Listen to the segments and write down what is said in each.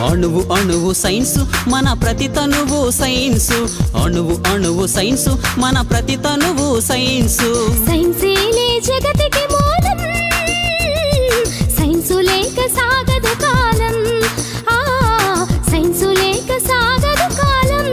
అణువు అణువు సైన్సు మన ప్రతి తనువు సైన్సు అణువు అణువు సైన్సు మన ప్రతి తనువు సైన్సు సైన్సేలే జగతికి మూలం సైన్సు లేక సాగదు కాలం సైన్సు లేక సాగదు కాలం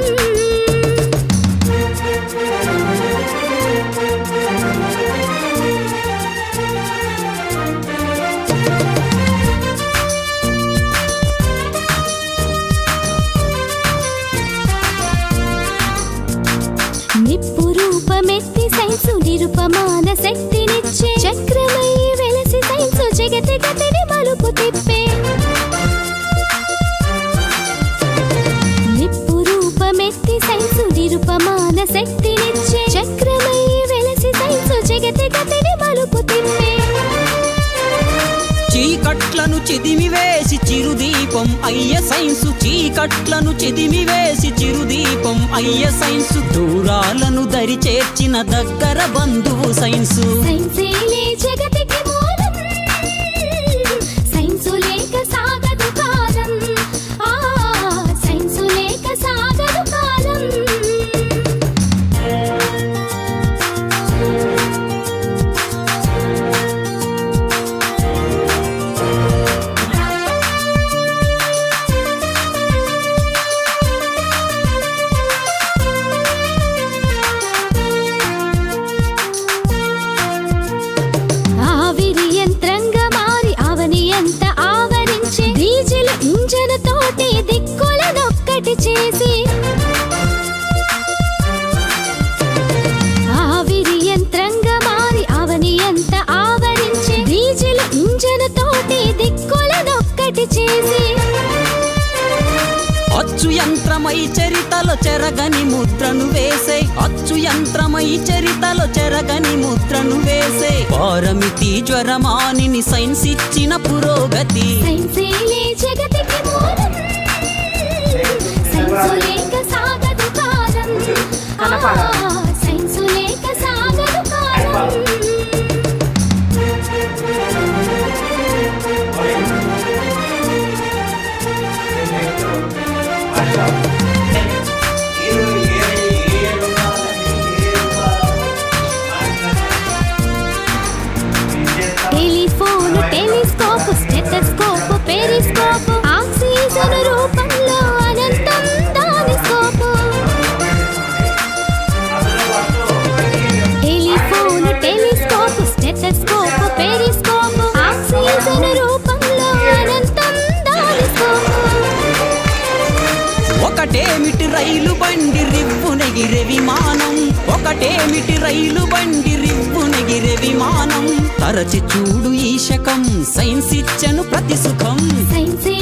నిప్పు రూపమెత్తి సైన్సు నిరుపమాన శక్తినిచ్చే చక్రమై వెలసి సైన్సు జగతి గతిని మలుపు తిప్పే నిప్పు రూపమెత్తి సైన్సు నిరుపమాన శక్తినిచ్చే చక్రమై వెలసి సైన్సు జగతి గతిని మలుపు తిప్పే చీకట్లను చిదిమివేసి చిరుదీపం అయ్య సైన్సు చీకట్లను చిదిమివేసి చిరుదీపం అయ్య సైన్సు దూరాలను దరి చేర్చిన దగ్గర బంధువు సైన్సు సైన్సేలే జగతికి మూలం సైన్సు లేక సాగదు కాలం సైన్సు లేక సాగదు కాలం ఆవిరి యంత్రంగా మారి అవని ఎంత ఆవరించే డీజిల్ ఇంజన్ తోటి దిక్కులనొక్కటి చేసి ఆవిరి యంత్రంగా మారి అవని ఎంత ఆవరించే డీజిల్ ఇంజన్ తోటి దిక్కులనొక్కటి చేసి అచ్చు యంత్రమై చరితలో చెరగని ముద్రను వేసే అచ్చు యంత్రమై చరితలో చెరగని ముద్రను వేసే పారమితి జ్వరమానిని సైన్స్ ఇచ్చిన పురోగతి సైన్సేలే జగతికి మూలం సైన్సు లేక సాగదు కాలం సైన్సు లేక సాగదు కాలం టెలిఫోను టెలిస్కోపు స్టెథోస్కోపు పెరిస్కోపు ఆక్సిజన్ రూపంలో అనంతం దాని స్కోపు టెలిఫోను టెలిస్కోపు స్టెథోస్కోపు పెరిస్కోపు ఆక్సిజన్ రూపంలో అనంతం దాని స్కోపు ఒకటేమిటి రైలు బండి రివ్వునెగిరే విమానం ఒకటేమిటి రైలు బండి రివ్వునెగిరే విమానం తరచి చూడు ఈ శకం సైన్స్ ఇచ్చను ప్రతి సుఖం సైన్సే